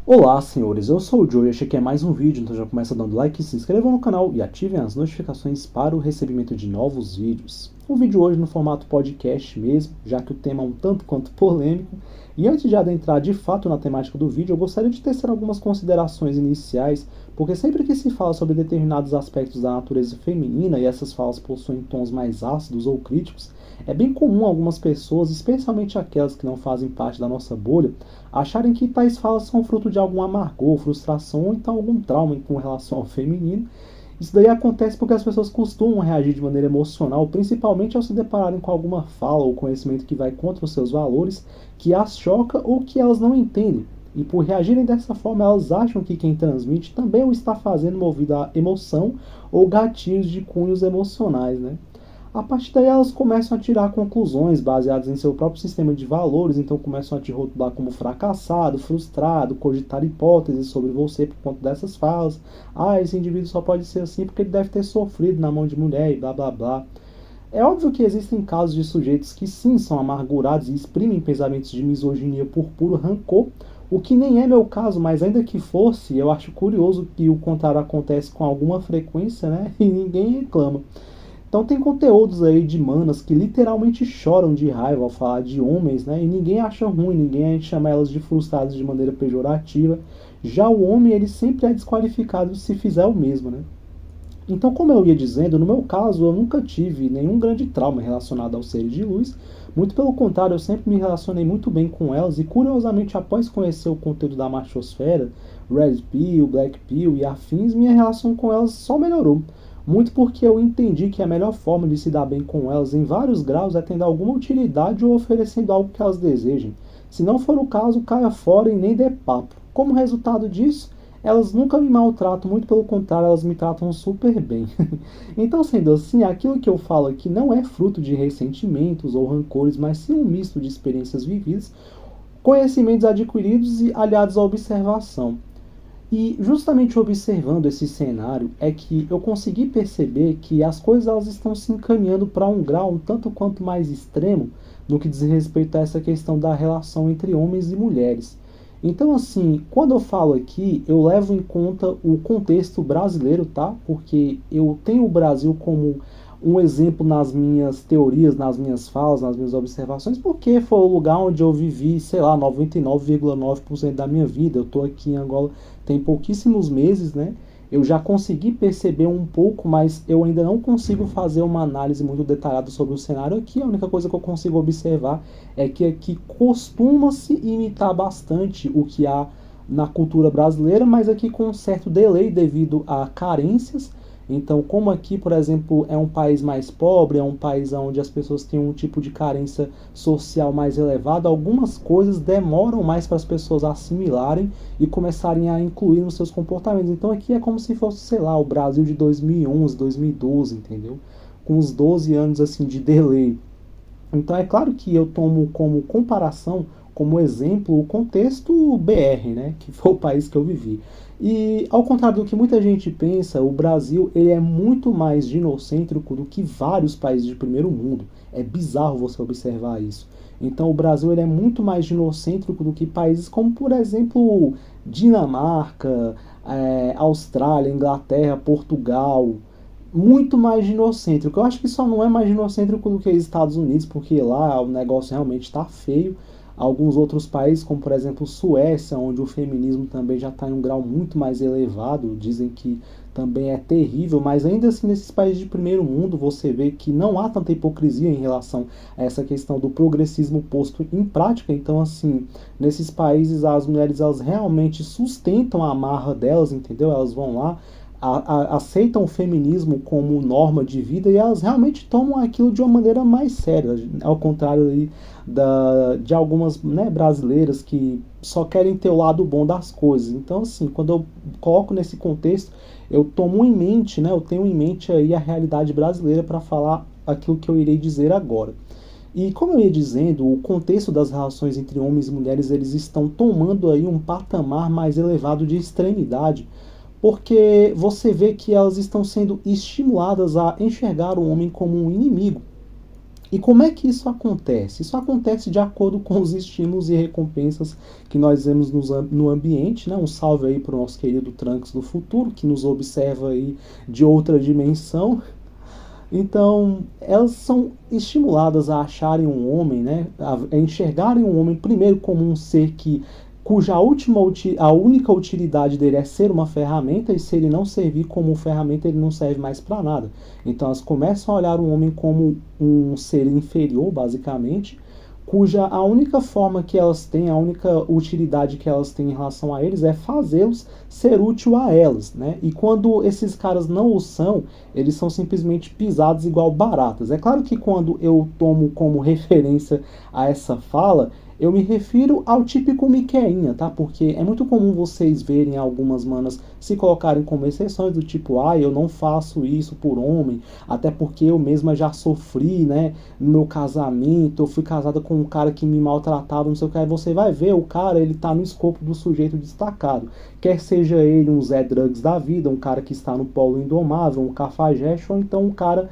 Olá, senhores, eu sou o Joe e este aqui é mais um vídeo, então já começa dando like, se inscrevam no canal e ativem as notificações para o recebimento de novos vídeos. O vídeo hoje no formato podcast mesmo, já que o tema é um tanto quanto polêmico. E antes de adentrar de fato na temática do vídeo, eu gostaria de tecer algumas considerações iniciais, porque sempre que se fala sobre determinados aspectos da natureza feminina e essas falas possuem tons mais ácidos ou críticos, é bem comum algumas pessoas, especialmente aquelas que não fazem parte da nossa bolha, acharem que tais falas são fruto de algum amargor, frustração ou então algum trauma com relação ao feminino. Isso daí acontece porque as pessoas costumam reagir de maneira emocional, principalmente ao se depararem com alguma fala ou conhecimento que vai contra os seus valores, que as choca ou que elas não entendem. E por reagirem dessa forma, elas acham que quem transmite também o está fazendo movido a emoção ou gatilhos de cunhos emocionais, né? A partir daí elas começam a tirar conclusões baseadas em seu próprio sistema de valores, então começam a te rotular como fracassado, frustrado, cogitar hipóteses sobre você por conta dessas falas. Ah, esse indivíduo só pode ser assim porque ele deve ter sofrido na mão de mulher e blá blá blá. É óbvio que existem casos de sujeitos que sim são amargurados e exprimem pensamentos de misoginia por puro rancor, o que nem é meu caso, mas ainda que fosse, eu acho curioso que o contrário acontece com alguma frequência, né? E ninguém reclama. Então tem conteúdos aí de manas que literalmente choram de raiva ao falar de homens, né? E ninguém acha ruim, ninguém chama elas de frustradas de maneira pejorativa. Já o homem, ele sempre é desqualificado se fizer o mesmo, né? Então, como eu ia dizendo, no meu caso, eu nunca tive nenhum grande trauma relacionado aos seres de luz. Muito pelo contrário, eu sempre me relacionei muito bem com elas e, curiosamente, após conhecer o conteúdo da machosfera, Red Pill, Black Pill e afins, minha relação com elas só melhorou. Muito porque eu entendi que a melhor forma de se dar bem com elas em vários graus é tendo alguma utilidade ou oferecendo algo que elas desejem. Se não for o caso, caia fora e nem dê papo. Como resultado disso, elas nunca me maltratam, muito pelo contrário, elas me tratam super bem. Então, sendo assim, aquilo que eu falo aqui não é fruto de ressentimentos ou rancores, mas sim um misto de experiências vividas, conhecimentos adquiridos e aliados à observação. E justamente observando esse cenário é que eu consegui perceber que as coisas elas estão se encaminhando para um grau um tanto quanto mais extremo no que diz respeito a essa questão da relação entre homens e mulheres. Então, assim, quando eu falo aqui, eu levo em conta o contexto brasileiro, tá? Porque eu tenho o Brasil como um exemplo nas minhas teorias, nas minhas falas, nas minhas observações, porque foi o lugar onde eu vivi, sei lá, 99,9% da minha vida. Eu estou aqui em Angola tem pouquíssimos meses, né? Eu já consegui perceber um pouco, mas eu ainda não consigo fazer uma análise muito detalhada sobre o cenário aqui. A única coisa que eu consigo observar é que aqui costuma-se imitar bastante o que há na cultura brasileira, mas aqui com um certo delay devido a carências. Então, como aqui, por exemplo, é um país mais pobre, é um país onde as pessoas têm um tipo de carência social mais elevado, algumas coisas demoram mais para as pessoas assimilarem e começarem a incluir nos seus comportamentos. Então, aqui é como se fosse, sei lá, o Brasil de 2011, 2012, entendeu? Com uns 12 anos assim de delay. Então, é claro que eu tomo como comparação, como exemplo, o contexto BR, né, que foi o país que eu vivi. E, ao contrário do que muita gente pensa, o Brasil ele é muito mais ginocêntrico do que vários países de primeiro mundo. É bizarro você observar isso. Então, o Brasil ele é muito mais ginocêntrico do que países como, por exemplo, Dinamarca, Austrália, Inglaterra, Portugal, muito mais ginocêntrico. Eu acho que só não é mais ginocêntrico do que os Estados Unidos, porque lá o negócio realmente está feio. Alguns outros países, como por exemplo Suécia, onde o feminismo também já está em um grau muito mais elevado, dizem que também é terrível, mas ainda assim nesses países de primeiro mundo você vê que não há tanta hipocrisia em relação a essa questão do progressismo posto em prática. Então assim, nesses países as mulheres elas realmente sustentam a marra delas, entendeu? Elas vão lá, aceitam o feminismo como norma de vida e elas realmente tomam aquilo de uma maneira mais séria, ao contrário aí de algumas, né, brasileiras que só querem ter o lado bom das coisas. Então, assim, quando eu coloco nesse contexto, eu tomo em mente, né, eu tenho em mente aí a realidade brasileira para falar aquilo que eu irei dizer agora. E como eu ia dizendo, o contexto das relações entre homens e mulheres, eles estão tomando aí um patamar mais elevado de extremidade, porque você vê que elas estão sendo estimuladas a enxergar o homem como um inimigo. E como é que isso acontece? Isso acontece de acordo com os estímulos e recompensas que nós vemos no ambiente, né? Um salve aí para o nosso querido Trunks do futuro, que nos observa aí de outra dimensão. Então, elas são estimuladas a acharem um homem, né? A enxergarem um homem primeiro como um ser cuja a única utilidade dele é ser uma ferramenta, e se ele não servir como ferramenta, ele não serve mais para nada. Então elas começam a olhar um homem como um ser inferior, basicamente, cuja a única forma que elas têm, a única utilidade que elas têm em relação a eles é fazê-los ser útil a elas, né? E quando esses caras não o são, eles são simplesmente pisados igual baratas. É claro que quando eu tomo como referência a essa fala, eu me refiro ao típico Miqueinha, tá? Porque é muito comum vocês verem algumas manas se colocarem como exceções do tipo, eu não faço isso por homem, até porque eu mesma já sofri, né? No meu casamento, eu fui casada com um cara que me maltratava, não sei o que. Aí você vai ver, o cara, ele tá no escopo do sujeito destacado. Quer seja ele um Zé Drugs da vida, um cara que está no polo indomável, um cafajeste, ou então um cara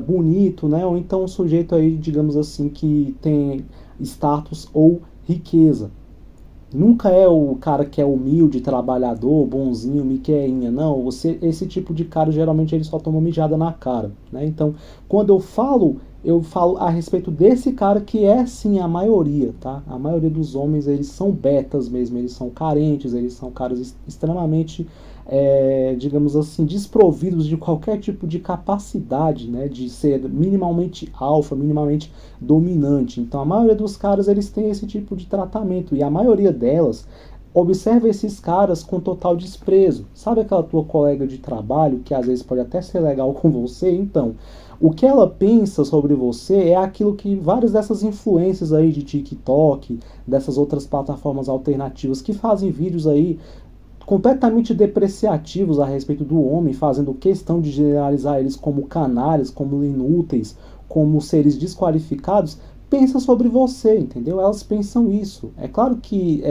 bonito, né? Ou então um sujeito aí, digamos assim, que tem status ou riqueza. Nunca é o cara que é humilde, trabalhador, bonzinho, miqueinha. Não, esse tipo de cara geralmente ele só toma mijada na cara, né? Então, quando eu falo a respeito desse cara que é sim a maioria, tá? A maioria dos homens, eles são betas mesmo, eles são carentes, eles são caras extremamente, digamos assim, desprovidos de qualquer tipo de capacidade, né? De ser minimamente alfa, minimamente dominante. Então a maioria dos caras, eles têm esse tipo de tratamento, e a maioria delas observa esses caras com total desprezo. Sabe aquela tua colega de trabalho que às vezes pode até ser legal com você? Então, o que ela pensa sobre você é aquilo que várias dessas influências aí de TikTok, dessas outras plataformas alternativas que fazem vídeos aí completamente depreciativos a respeito do homem, fazendo questão de generalizar eles como canalhas, como inúteis, como seres desqualificados, pensa sobre você, entendeu? Elas pensam isso. É claro que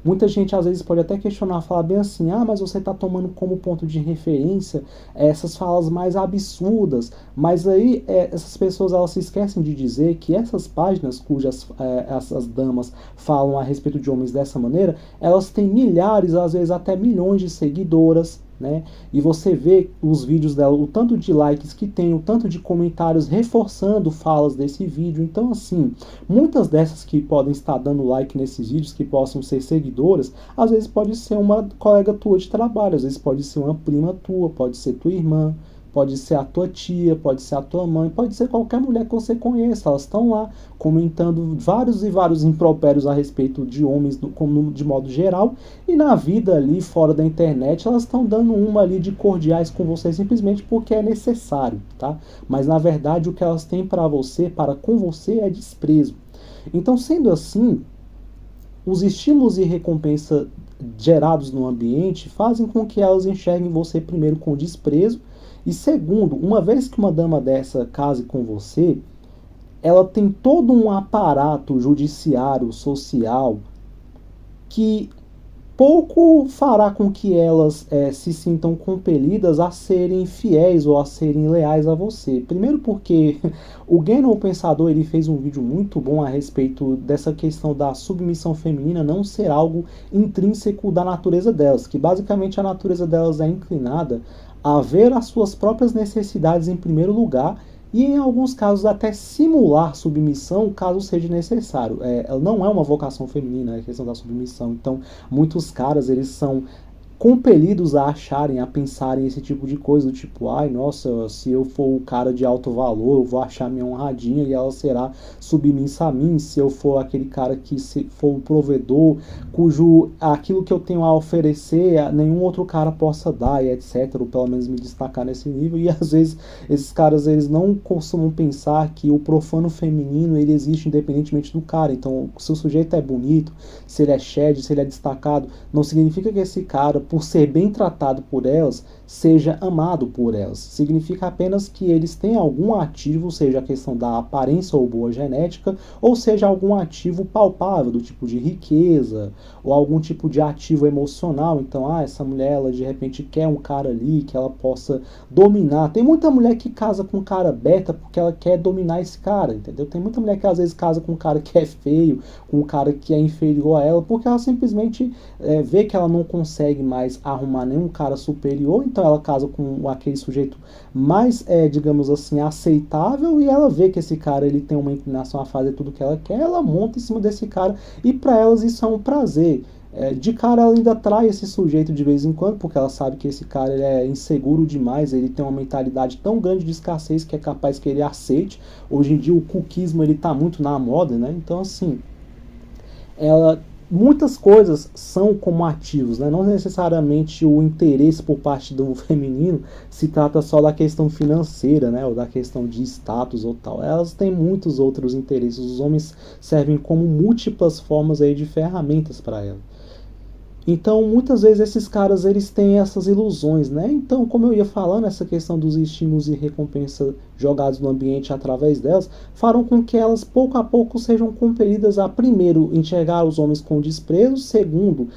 muita gente às vezes pode até questionar, falar bem assim, mas você está tomando como ponto de referência essas falas mais absurdas, mas aí essas pessoas elas se esquecem de dizer que essas páginas cujas essas damas falam a respeito de homens dessa maneira, elas têm milhares, às vezes até milhões de seguidoras, né? E você vê os vídeos dela, o tanto de likes que tem, o tanto de comentários reforçando falas desse vídeo. Então, assim, muitas dessas que podem estar dando like nesses vídeos, que possam ser seguidoras, às vezes pode ser uma colega tua de trabalho, às vezes pode ser uma prima tua, pode ser tua irmã, pode ser a tua tia, pode ser a tua mãe, pode ser qualquer mulher que você conheça. Elas estão lá comentando vários e vários impropérios a respeito de homens de modo geral, e na vida ali fora da internet elas estão dando uma ali de cordiais com você simplesmente porque é necessário, tá? Mas na verdade o que elas têm para com você é desprezo. Então, sendo assim, os estímulos e recompensa gerados no ambiente fazem com que elas enxerguem você primeiro com desprezo, e segundo, uma vez que uma dama dessa case com você, ela tem todo um aparato judiciário, social, que pouco fará com que elas se sintam compelidas a serem fiéis ou a serem leais a você. Primeiro porque o Gannon, o Pensador, ele fez um vídeo muito bom a respeito dessa questão da submissão feminina não ser algo intrínseco da natureza delas, que basicamente a natureza delas é inclinada a ver as suas próprias necessidades em primeiro lugar, e em alguns casos até simular submissão caso seja necessário. Ela não é uma vocação feminina, a questão da submissão. Então, muitos caras, eles são compelidos a acharem, a pensarem esse tipo de coisa, do tipo, nossa, se eu for o cara de alto valor, eu vou achar minha honradinha e ela será submissa a mim. Se eu for aquele cara que for o provedor, cujo aquilo que eu tenho a oferecer, nenhum outro cara possa dar, e etc, ou pelo menos me destacar nesse nível. E às vezes esses caras, eles não costumam pensar que o profano feminino, ele existe independentemente do cara. Então, se o sujeito é bonito, se ele é shed, se ele é destacado, não significa que esse cara, por ser bem tratado por elas, seja amado por elas. Significa apenas que eles têm algum ativo, seja a questão da aparência ou boa genética, ou seja algum ativo palpável, do tipo de riqueza, ou algum tipo de ativo emocional. Então, essa mulher, ela de repente quer um cara ali, que ela possa dominar. Tem muita mulher que casa com um cara beta porque ela quer dominar esse cara, entendeu? Tem muita mulher que às vezes casa com um cara que é feio, com um cara que é inferior a ela, porque ela simplesmente vê que ela não consegue mais arrumar nenhum cara superior, então ela casa com aquele sujeito mais, digamos assim, aceitável, e ela vê que esse cara ele tem uma inclinação a fazer tudo que ela quer, ela monta em cima desse cara, e para elas isso é um prazer. De cara ela ainda trai esse sujeito de vez em quando, porque ela sabe que esse cara ele é inseguro demais, ele tem uma mentalidade tão grande de escassez que é capaz que ele aceite. Hoje em dia o cuquismo ele tá muito na moda, né? Então assim, muitas coisas são como ativos, né? Não necessariamente o interesse por parte do feminino se trata só da questão financeira, né? Ou da questão de status ou tal. Elas têm muitos outros interesses. Os homens servem como múltiplas formas aí de ferramentas para elas. Então, muitas vezes esses caras eles têm essas ilusões, né? Então, como eu ia falando, essa questão dos estímulos e recompensa jogados no ambiente através delas farão com que elas pouco a pouco sejam compelidas a, primeiro, enxergar os homens com desprezo, segundo,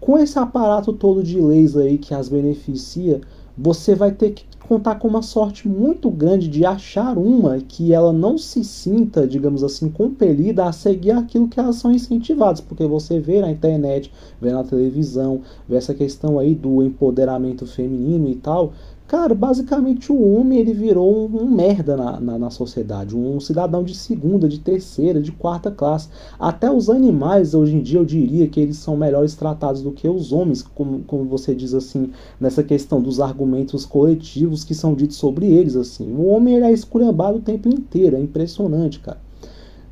com esse aparato todo de leis aí que as beneficia, você vai ter que contar com uma sorte muito grande de achar uma que ela não se sinta, digamos assim, compelida a seguir aquilo que elas são incentivadas, porque você vê na internet, vê na televisão, vê essa questão aí do empoderamento feminino e tal. Cara, basicamente o homem ele virou um merda na sociedade, um cidadão de segunda, de terceira, de quarta classe. Até os animais, hoje em dia, eu diria que eles são melhores tratados do que os homens, como você diz assim, nessa questão dos argumentos coletivos que são ditos sobre eles. Assim. O homem ele é esculhambado o tempo inteiro, é impressionante, cara.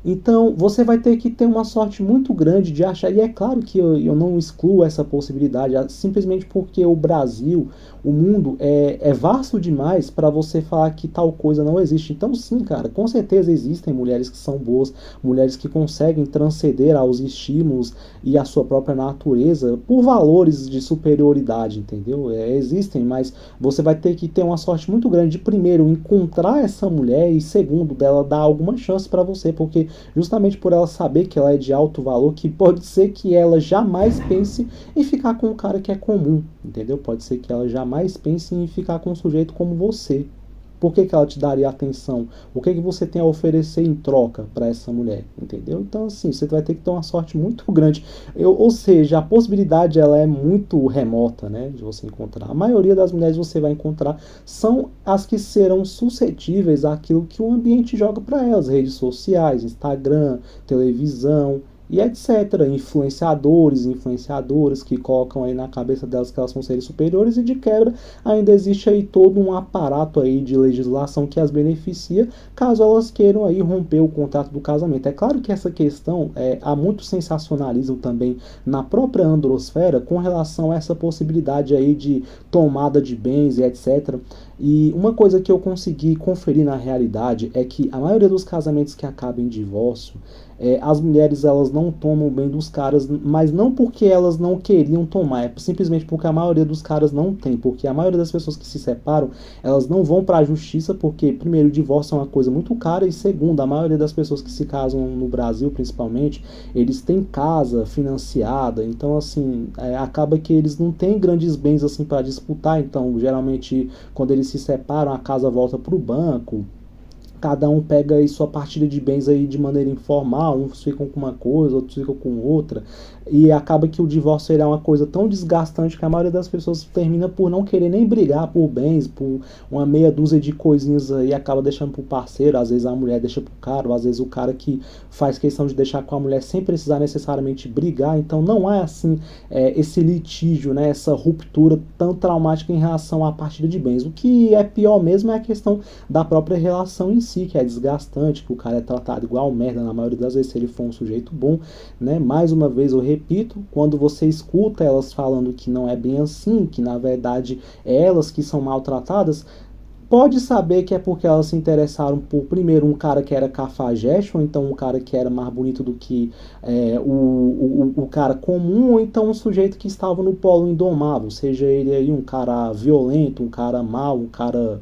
Então, você vai ter que ter uma sorte muito grande de achar, e é claro que eu não excluo essa possibilidade, simplesmente porque o Brasil, o mundo é vasto demais para você falar que tal coisa não existe. Então, sim, cara, com certeza existem mulheres que são boas, mulheres que conseguem transcender aos estímulos e à sua própria natureza por valores de superioridade, entendeu? Existem, mas você vai ter que ter uma sorte muito grande de, primeiro, encontrar essa mulher e, segundo, dela dar alguma chance para você, porque justamente por ela saber que ela é de alto valor, que pode ser que ela jamais pense em ficar com um cara que é comum, entendeu? Pode ser que ela jamais pense em ficar com um sujeito como você. Por que ela te daria atenção? O que você tem a oferecer em troca para essa mulher, entendeu? Então, assim, você vai ter que ter uma sorte muito grande. Ou seja, a possibilidade ela é muito remota, né, de você encontrar. A maioria das mulheres que você vai encontrar são as que serão suscetíveis àquilo que o ambiente joga para elas. Redes sociais, Instagram, televisão e etc. Influenciadores, influenciadoras que colocam aí na cabeça delas que elas são seres superiores, e de quebra ainda existe aí todo um aparato aí de legislação que as beneficia caso elas queiram aí romper o contrato do casamento. É claro que essa questão, há muito sensacionalismo também na própria androsfera com relação a essa possibilidade aí de tomada de bens e etc. E uma coisa que eu consegui conferir na realidade é que a maioria dos casamentos que acabam em divórcio, as mulheres elas não tomam bem dos caras, mas não porque elas não queriam tomar, é simplesmente porque a maioria dos caras não tem, porque a maioria das pessoas que se separam, elas não vão para a justiça, porque primeiro, o divórcio é uma coisa muito cara, e segundo, a maioria das pessoas que se casam no Brasil principalmente, eles têm casa financiada, então assim, acaba que eles não têm grandes bens assim para disputar, então geralmente quando eles se separam, a casa volta para o banco, cada um pega aí sua partilha de bens aí de maneira informal, uns ficam com uma coisa, outros ficam com outra, e acaba que o divórcio é uma coisa tão desgastante que a maioria das pessoas termina por não querer nem brigar por bens, por uma meia dúzia de coisinhas aí, acaba deixando pro parceiro, às vezes a mulher deixa pro cara, ou às vezes o cara que faz questão de deixar com a mulher sem precisar necessariamente brigar, então não há assim esse litígio, né, essa ruptura tão traumática em relação à partilha de bens. O que é pior mesmo é a questão da própria relação em si, que é desgastante, que o cara é tratado igual merda na maioria das vezes se ele for um sujeito bom, né? Mais uma vez eu repito, quando você escuta elas falando que não é bem assim, que na verdade é elas que são maltratadas, pode saber que é porque elas se interessaram por, primeiro, um cara que era cafajeste, ou então um cara que era mais bonito do que o cara comum, ou então um sujeito que estava no polo indomável, seja ele aí um cara violento, um cara mau, um cara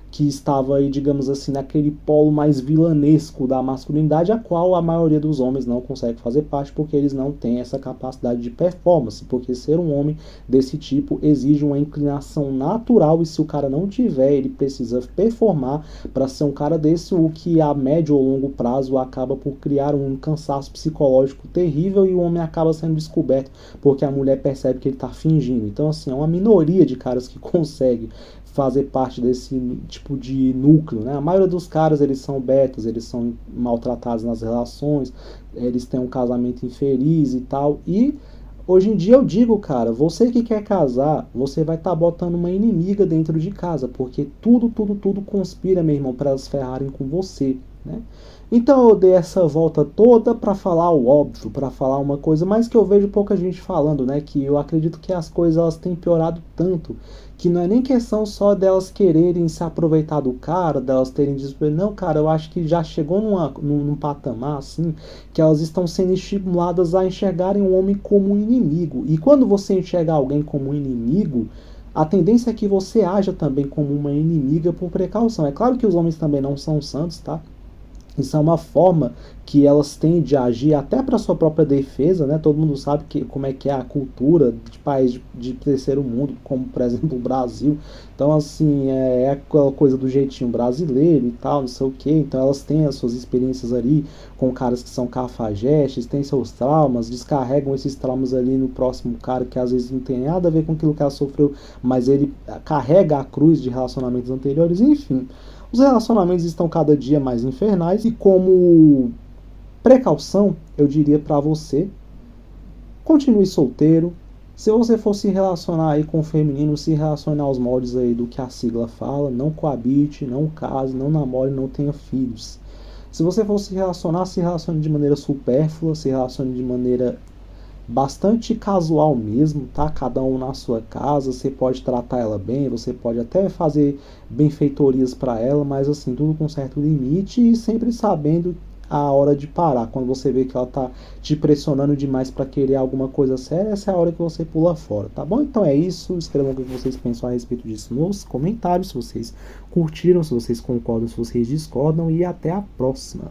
que estava aí, digamos assim, naquele polo mais vilanesco da masculinidade, a qual a maioria dos homens não consegue fazer parte, porque eles não têm essa capacidade de performance, porque ser um homem desse tipo exige uma inclinação natural, e se o cara não tiver, ele precisa performar para ser um cara desse, o que a médio ou longo prazo acaba por criar um cansaço psicológico terrível, e o homem acaba sendo descoberto, porque a mulher percebe que ele está fingindo. Então, assim, é uma minoria de caras que consegue fazer parte desse tipo de núcleo, né? A maioria dos caras, eles são betas, eles são maltratados nas relações, eles têm um casamento infeliz e tal, e hoje em dia eu digo, cara, você que quer casar, você vai estar botando uma inimiga dentro de casa, porque tudo conspira, meu irmão, para elas ferrarem com você, né? Então eu dei essa volta toda para falar o óbvio, para falar uma coisa, mas que eu vejo pouca gente falando, né? Que eu acredito que as coisas elas têm piorado tanto, que não é nem questão só delas quererem se aproveitar do cara, delas terem dito, não, cara, eu acho que já chegou num patamar assim, que elas estão sendo estimuladas a enxergarem o homem como um inimigo. E quando você enxerga alguém como um inimigo, a tendência é que você haja também como uma inimiga por precaução. É claro que os homens também não são santos, tá? Isso é uma forma que elas têm de agir até para sua própria defesa, né? Todo mundo sabe como é que é a cultura de países de terceiro mundo, como por exemplo o Brasil. Então, assim, é aquela coisa do jeitinho brasileiro e tal, não sei o quê. Então, elas têm as suas experiências ali com caras que são cafajestes, têm seus traumas, descarregam esses traumas ali no próximo cara, que às vezes não tem nada a ver com aquilo que ela sofreu, mas ele carrega a cruz de relacionamentos anteriores, enfim. Os relacionamentos estão cada dia mais infernais, e como precaução, eu diria para você, continue solteiro. Se você for se relacionar aí com o feminino, se relacionar aos moldes aí do que a sigla fala, não coabite, não case, não namore, não tenha filhos. Se você for se relacione de maneira supérflua, se relacione de maneira bastante casual mesmo, tá? Cada um na sua casa, você pode tratar ela bem, você pode até fazer benfeitorias para ela, mas assim, tudo com certo limite, e sempre sabendo a hora de parar. Quando você vê que ela tá te pressionando demais para querer alguma coisa séria, essa é a hora que você pula fora, tá bom? Então é isso, escrevam o que vocês pensam a respeito disso nos comentários, se vocês curtiram, se vocês concordam, se vocês discordam, e até a próxima.